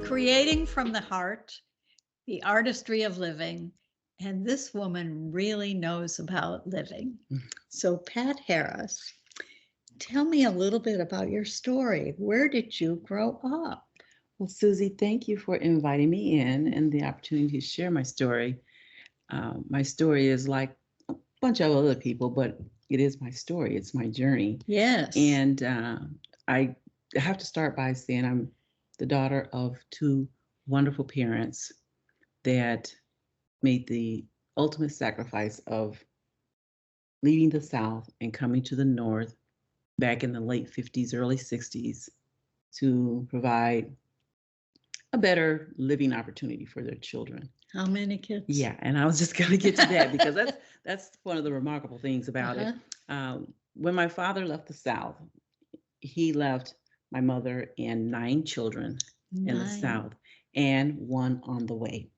Creating from the heart, the artistry of living, and this woman really knows about living. So, Pat Harris, tell me a little bit about your story. Where did you grow up? Well, Susie, thank you for inviting me in and the opportunity to share my story. My story is like a bunch of other people, but it is my story. It's my journey. Yes. And I have to start by saying I'm the daughter of two wonderful parents that made the ultimate sacrifice of leaving the South and coming to the North back in the late 50s, early 60s to provide a better living opportunity for their children. How many kids? Yeah, and I was just going to get to that because that's one of the remarkable things about it. When my father left the South, he left my mother and 9 children in the South and one on the way.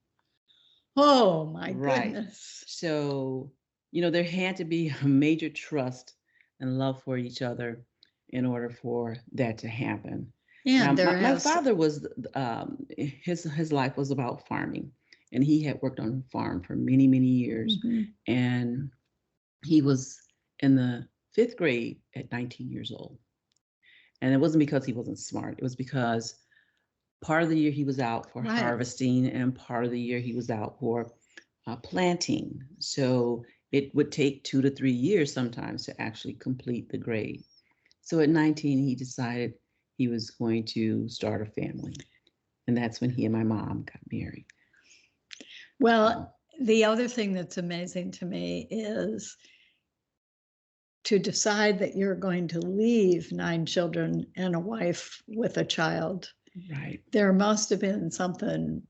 Oh, my goodness. So, there had to be a major trust and love for each other in order for that to happen. Yeah, now, my father was, his life was about farming, and he had worked on a farm for many, many years. And he was in the 5th grade at 19 years old. And it wasn't because he wasn't smart. It was because part of the year he was out for harvesting, and part of the year he was out for planting. So it would take 2 to 3 years sometimes to actually complete the grade. So at 19, he decided he was going to start a family. And that's when he and my mom got married. Well, the other thing that's amazing to me is to decide that you're going to leave 9 children and a wife with a child. Right. There must have been something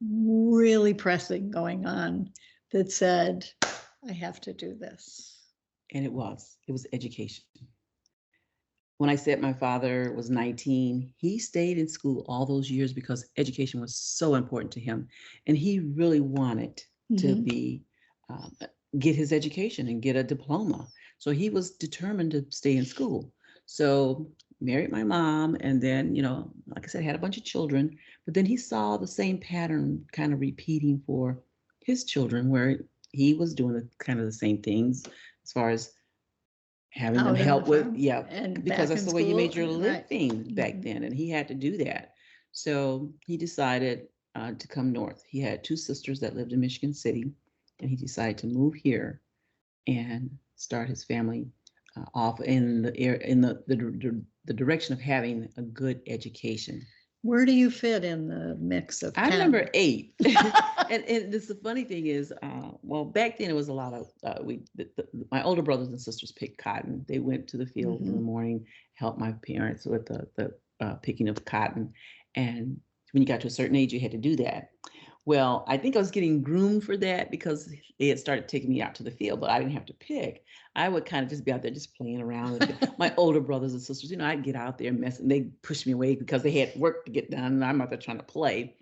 really pressing going on that said, I have to do this. And it was education. When I said my father was 19, he stayed in school all those years because education was so important to him. And he really wanted to get his education and get a diploma. So he was determined to stay in school. So married my mom, and then, like I said, had a bunch of children. But then he saw the same pattern kind of repeating for his children, where he was doing kind of the same things as far as having them help with, and because that's the way you made your living back then, and he had to do that. So he decided to come north. He had 2 sisters that lived in Michigan City, and he decided to move here and start his family off in the direction of having a good education. Where do you fit in the mix of 10? I'm number 8. and this, the funny thing is, well, back then it was a lot of, my older brothers and sisters picked cotton. They went to the field in the morning, helped my parents with the picking of cotton. And when you got to a certain age, you had to do that. Well, I think I was getting groomed for that because they had started taking me out to the field, but I didn't have to pick. I would kind of just be out there just playing around with my older brothers and sisters. I'd get out there and mess, and they'd push me away because they had work to get done, and I'm out there trying to play.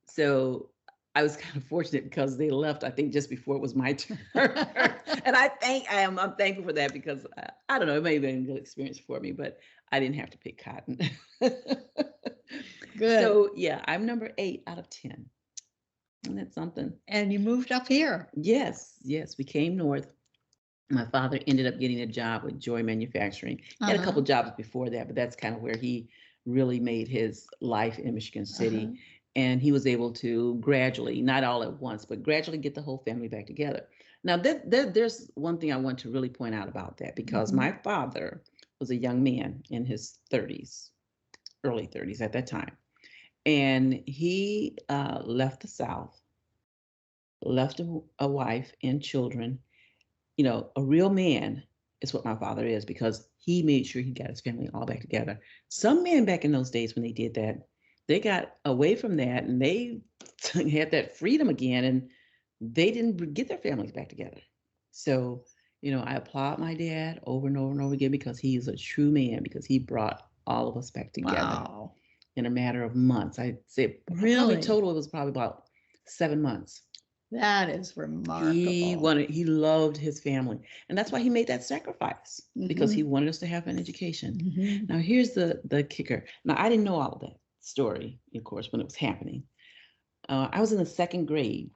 So I was kind of fortunate because they left, I think, just before it was my turn. And I'm thankful for that because I don't know, it may have been a good experience for me, but I didn't have to pick cotton. Good. So yeah, I'm number 8 out of 10. Isn't that something? And you moved up here. Yes, we came north. My father ended up getting a job with Joy Manufacturing. He had a couple jobs before that, but that's kind of where he really made his life in Michigan City. And he was able to gradually, not all at once, but gradually get the whole family back together. Now, there's one thing I want to really point out about that, because my father was a young man in his 30s, early 30s at that time. And he left the South, left a wife and children. A real man is what my father is, because he made sure he got his family all back together. Some men back in those days, when they did that, they got away from that and they had that freedom again, and they didn't get their families back together. So, I applaud my dad over and over and over again, because he is a true man, because he brought all of us back together. Wow. In a matter of months. I'd say really total it was probably about 7 months. That is remarkable. He loved his family, and that's why he made that sacrifice, because he wanted us to have an education. Now here's the kicker. Now I didn't know all of that, story, of course, when it was happening. I was in the second grade.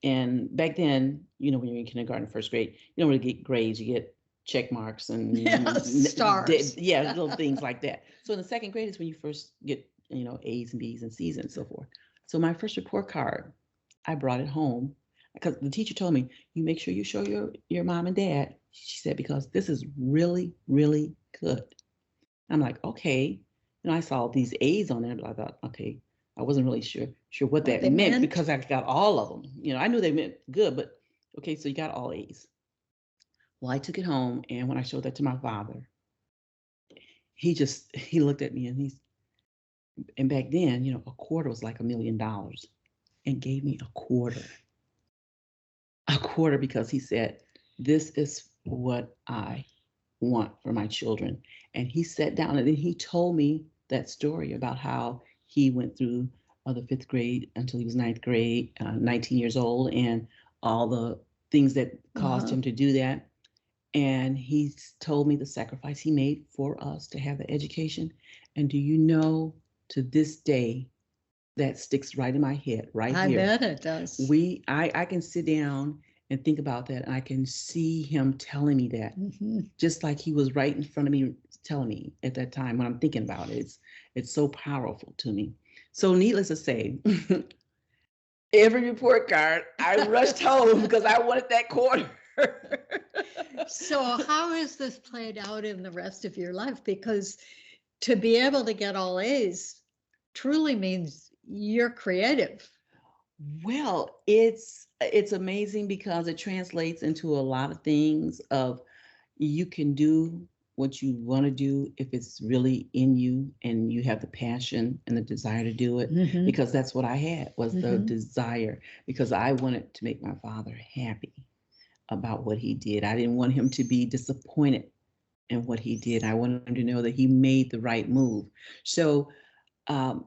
And back then, when you're in kindergarten, first grade, you don't really get grades. You get check marks and Yeah, stars. yeah, little things like that. So in the second grade is when you first get, A's and B's and C's and so forth. So my first report card, I brought it home because the teacher told me, you make sure you show your mom and dad. She said, because this is really, really good. I'm like, okay. I saw these A's on there, but I thought, okay, I wasn't really sure what that they meant meant? because I got all of them. I knew they meant good, but okay, so you got all A's. Well, I took it home, and when I showed that to my father, he looked at me and back then, a quarter was like $1 million, and gave me a quarter because he said, this is what I want for my children. And he sat down and then he told me that story about how he went through the fifth grade until he was ninth grade, 19 years old, and all the things that caused him to do that. And he told me the sacrifice he made for us to have the education. And do you know, to this day, that sticks right in my head, right here. I bet it does. I can sit down and think about that, and I can see him telling me that, just like he was right in front of me telling me at that time when I'm thinking about it. It's so powerful to me. So needless to say, every report card, I rushed home because I wanted that quarter. So how is this played out in the rest of your life? Because to be able to get all A's truly means you're creative. Well, it's amazing because it translates into a lot of things of you can do what you want to do if it's really in you and you have the passion and the desire to do it, because that's what I had, was the desire, because I wanted to make my father happy about what he did. I didn't want him to be disappointed in what he did. I wanted him to know that he made the right move. So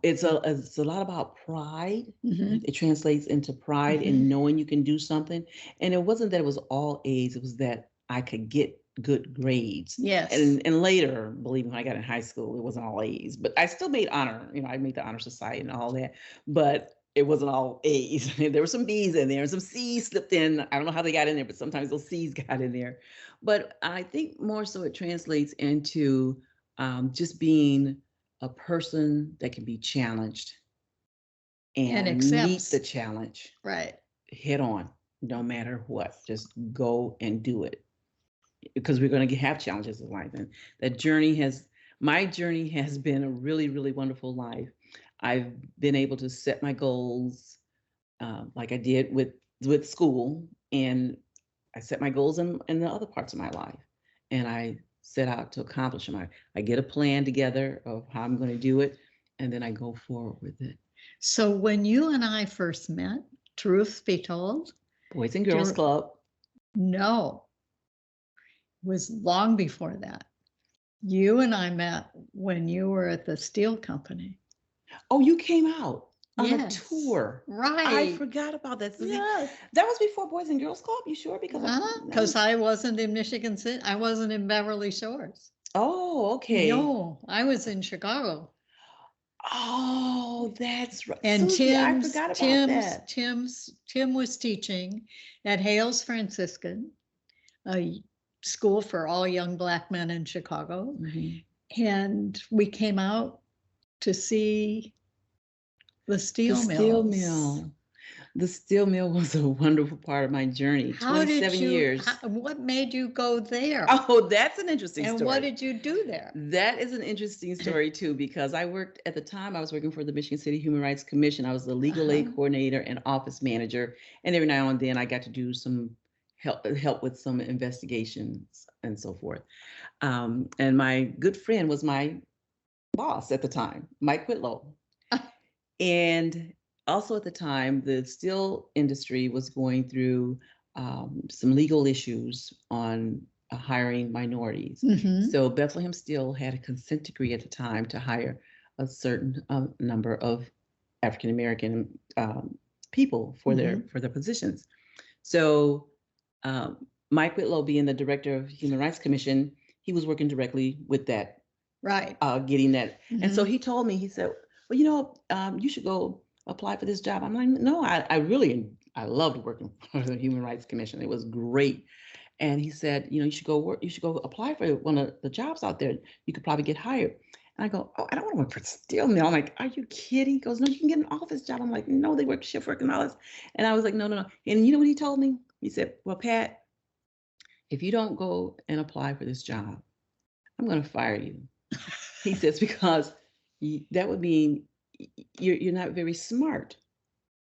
it's a lot about pride. It translates into pride in knowing you can do something. And it wasn't that it was all A's, it was that I could get good grades. Yes. And later, believe me, when I got in high school, it wasn't all A's, but I still made honor. I made the honor society and all that, but it wasn't all A's. There were some B's in there and some C's slipped in. I don't know how they got in there, but sometimes those C's got in there. But I think more so it translates into just being a person that can be challenged and meet the challenge right head on, no matter what. Just go and do it, because we're going to have challenges in life. And my journey has been a really, really wonderful life. I've been able to set my goals like I did with school, and I set my goals in the other parts of my life, and I set out to accomplish them. I get a plan together of how I'm going to do it, and then I go forward with it. So when you and I first met, truth be told, Boys and Girls Club. No, it was long before that. You and I met when you were at the steel company. Oh, you came out on a Yes. tour. Right. I forgot about that. So Yes. That was before Boys and Girls Club? You sure? Because I wasn't in Michigan City. I wasn't in Beverly Shores. Oh, okay. No, I was in Chicago. Oh, that's right. And Susie, I forgot about that. Tim was teaching at Hales Franciscan, a school for all young Black men in Chicago. And we came out to see the steel mill. The steel mill was a wonderful part of my journey. 27 years. What made you go there? Oh, that's an interesting story. And what did you do there? That is an interesting story too, because I was working for the Michigan City Human Rights Commission. I was the legal aid coordinator and office manager. And every now and then I got to do some help with some investigations and so forth. And my good friend was my boss at the time, Mike Whitlow. And also at the time, the steel industry was going through some legal issues on hiring minorities. So Bethlehem Steel had a consent decree at the time to hire a certain number of African American people for their positions. So Mike Whitlow, being the director of Human Rights Commission, he was working directly with that, right? Getting that. And so he told me, he said, well, you should go apply for this job. I'm like, no, I loved working for the Human Rights Commission. It was great. And he said, you should go work, you should go apply for one of the jobs out there. You could probably get hired. And I go, oh, I don't want to work for steel mill. I'm like, are you kidding? He goes, no, you can get an office job. I'm like, no, they work shift work and all this. And I was like, no, no, no. And you know what he told me? He said, well, Pat, if you don't go and apply for this job, I'm going to fire you. He says, because that would mean you're not very smart.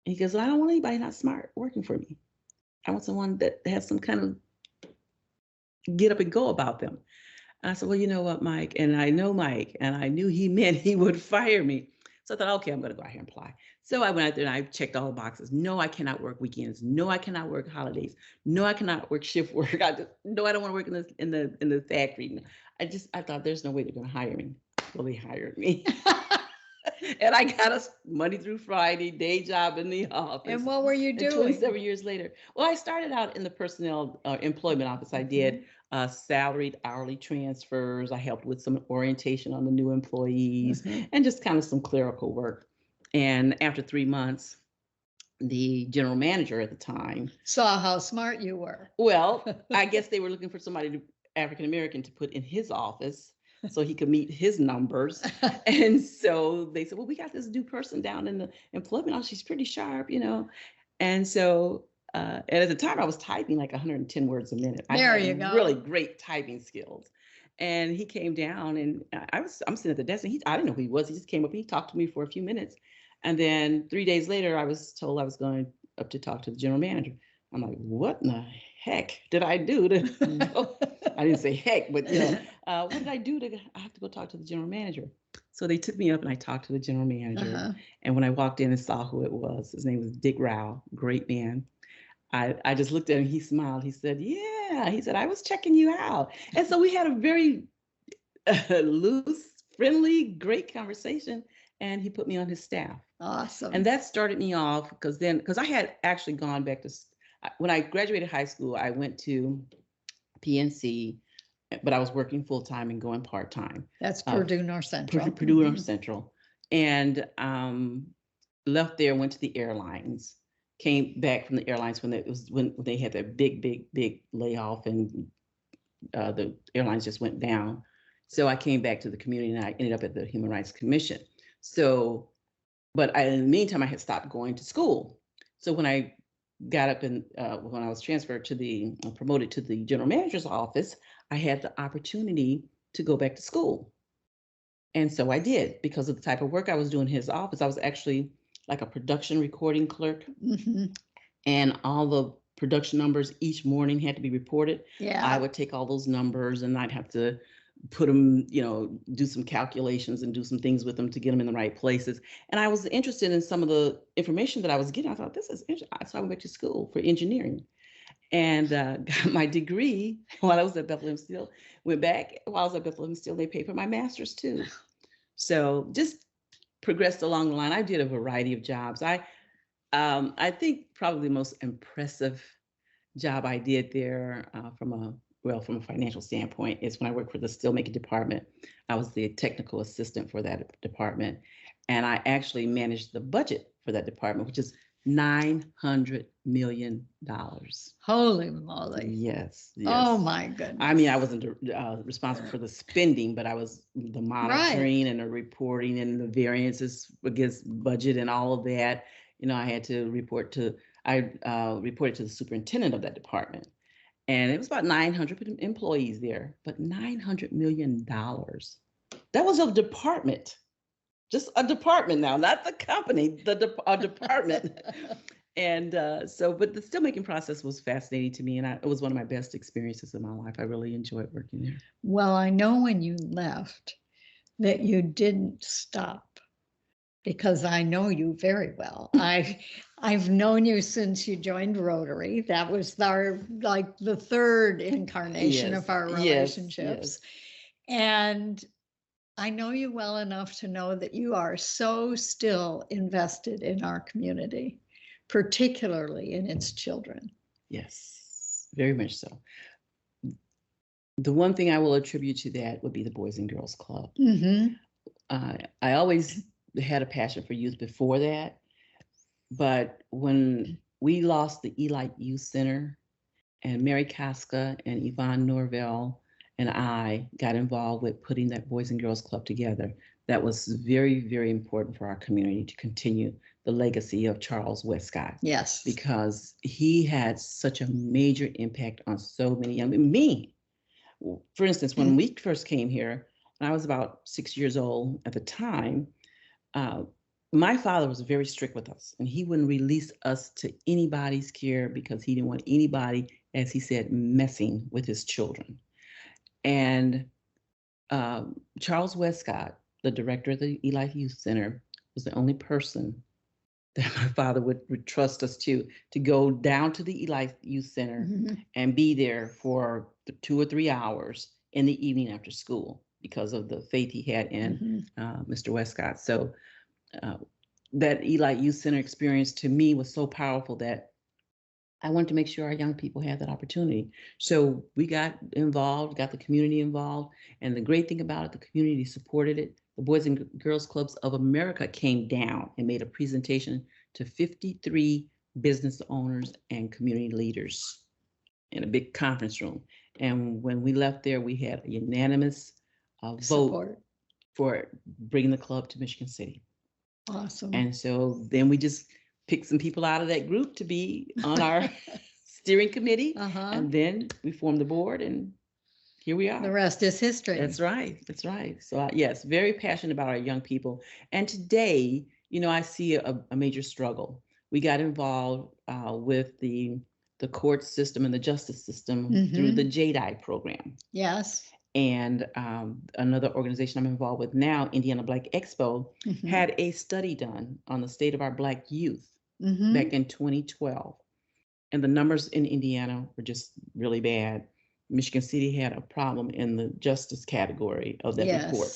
And he goes, well, I don't want anybody not smart working for me. I want someone that has some kind of get up and go about them. And I said, well, you know what, Mike? And I know Mike, and I knew he meant he would fire me. So I thought, okay, I'm going to go out here and apply. So I went out there and I checked all the boxes. No, I cannot work weekends. No, I cannot work holidays. No, I cannot work shift work. No, I don't want to work in the factory. I thought there's no way they're going to hire me. Well, they hired me. And I got a Monday through Friday day job in the office. And what were you doing? 27 years later. Well, I started out in the personnel employment office. I did salaried hourly transfers. I helped with some orientation on the new employees and just kind of some clerical work. And after 3 months, the general manager at the time saw how smart you were. Well, I guess they were looking for somebody African American to put in his office so he could meet his numbers. And so they said, well, we got this new person down in the employment. Oh, she's pretty sharp, And so, and at the time I was typing like 110 words a minute. There I you had go. Really great typing skills. And he came down and I'm sitting at the desk and I didn't know who he was. He just came up and he talked to me for a few minutes. And then 3 days later, I was told I was going up to talk to the general manager. I'm like, what in the heck did I do to go? I didn't say heck, but what did I do I have to go talk to the general manager? So they took me up and I talked to the general manager. And when I walked in and saw who it was, his name was Dick Rao, great man. I just looked at him, he smiled. He said, yeah, he said, I was checking you out. And so we had a very loose, friendly, great conversation. And he put me on his staff. Awesome. And that started me off because I had actually gone back to, when I graduated high school, I went to PNC, but I was working full time and going part time. That's Purdue North Central. Purdue North Central. And left there, went to the airlines, came back from the airlines when they had that big layoff and the airlines just went down. So I came back to the community and I ended up at the Human Rights Commission. So, but in the meantime, I had stopped going to school. So when I got up and when I was transferred to promoted to the general manager's office, I had the opportunity to go back to school. And so I did, because of the type of work I was doing in his office. I was actually like a production recording clerk. And all the production numbers each morning had to be reported. Yeah. I would take all those numbers and I'd have to put them, do some calculations and do some things with them to get them in the right places. And I was interested in some of the information that I was getting. I thought, this is interesting. So I went back to school for engineering and got my degree while I was at Bethlehem Steel. Went back while I was at Bethlehem Steel. They paid for my master's too. So just progressed along the line. I did a variety of jobs. I think probably the most impressive job I did there from a financial standpoint is when I worked for the steelmaking department. I was the technical assistant for that department. And I actually managed the budget for that department, which is $900 million. Holy moly. Yes. Oh my goodness. I mean, I wasn't responsible for the spending, but I was the monitoring and the reporting and the variances against budget and all of that. I had to reported to the superintendent of that department. And it was about 900 employees there, but $900 million. That was a department, just a department now, not the company, a department. And but the steelmaking process was fascinating to me. And it was one of my best experiences in my life. I really enjoyed working there. Well, I know when you left that you didn't stop, because I know you very well. I've known you since you joined Rotary. That was the third incarnation of our relationships. Yes. And I know you well enough to know that you are so still invested in our community, particularly in its children. Yes, very much so. The one thing I will attribute to that would be the Boys and Girls Club. I always had a passion for youth before that. But when we lost the Elite Youth Center, and Mary Casca and Yvonne Norvell and I got involved with putting that Boys and Girls Club together, that was very, very important for our community to continue the legacy of Charles Westcott. Yes. Because he had such a major impact on so many young people. Me, for instance, when we first came here, and I was about 6 years old at the time, my father was very strict with us, and he wouldn't release us to anybody's care because he didn't want anybody, as he said, messing with his children. And Charles Westcott, the director of the Eli Youth Center, was the only person that my father would trust us to go down to the Eli Youth Center and be there for 2 or 3 hours in the evening after school because of the faith he had in Mr. Westcott. So that Eli Youth Center experience to me was so powerful that I wanted to make sure our young people had that opportunity. So we got involved, got the community involved. And the great thing about it, the community supported it. The Boys and Girls Clubs of America came down and made a presentation to 53 business owners and community leaders in a big conference room. And when we left there, we had a unanimous vote for bringing the club to Michigan City. Awesome. And so then we just picked some people out of that group to be on our steering committee. And then we formed the board, and here we are. The rest is history. That's right. That's right. So yes, very passionate about our young people. And today, you know, I see a major struggle. We got involved with the court system and the justice system through the JDI program. Yes. And another organization I'm involved with now, Indiana Black Expo, had a study done on the state of our Black youth back in 2012. And the numbers in Indiana were just really bad. Michigan City had a problem in the justice category of that report.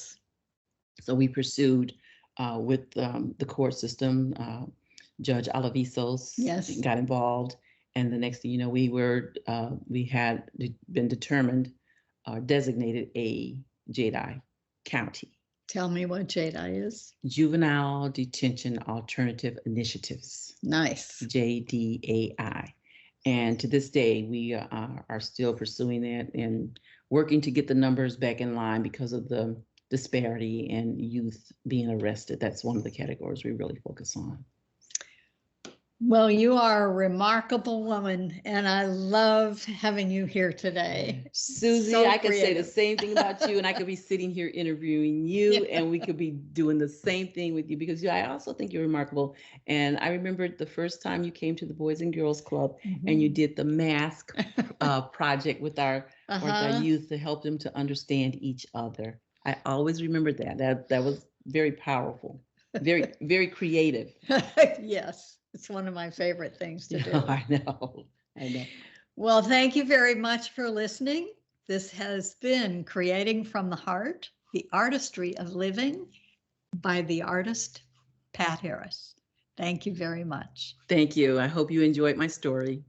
So we pursued with the court system, Judge Alavisos got involved. And the next thing you know, we had been determined designated a JDI county. Tell me what JDI is. Juvenile Detention Alternative Initiatives. Nice. JDAI. And to this day, we are still pursuing that and working to get the numbers back in line because of the disparity in youth being arrested. That's one of the categories we really focus on. Well, you are a remarkable woman, and I love having you here today. Susie, so I could say the same thing about you, and I could be sitting here interviewing you, and we could be doing the same thing with you because I also think you're remarkable. And I remember the first time you came to the Boys and Girls Club and you did the mask project with our youth to help them to understand each other. I always remember that. That was very powerful, very, very creative. Yes. It's one of my favorite things to do. I know. Well, thank you very much for listening. This has been Creating from the Heart, the Artistry of Living by the artist, Pat Harris. Thank you very much. Thank you. I hope you enjoyed my story.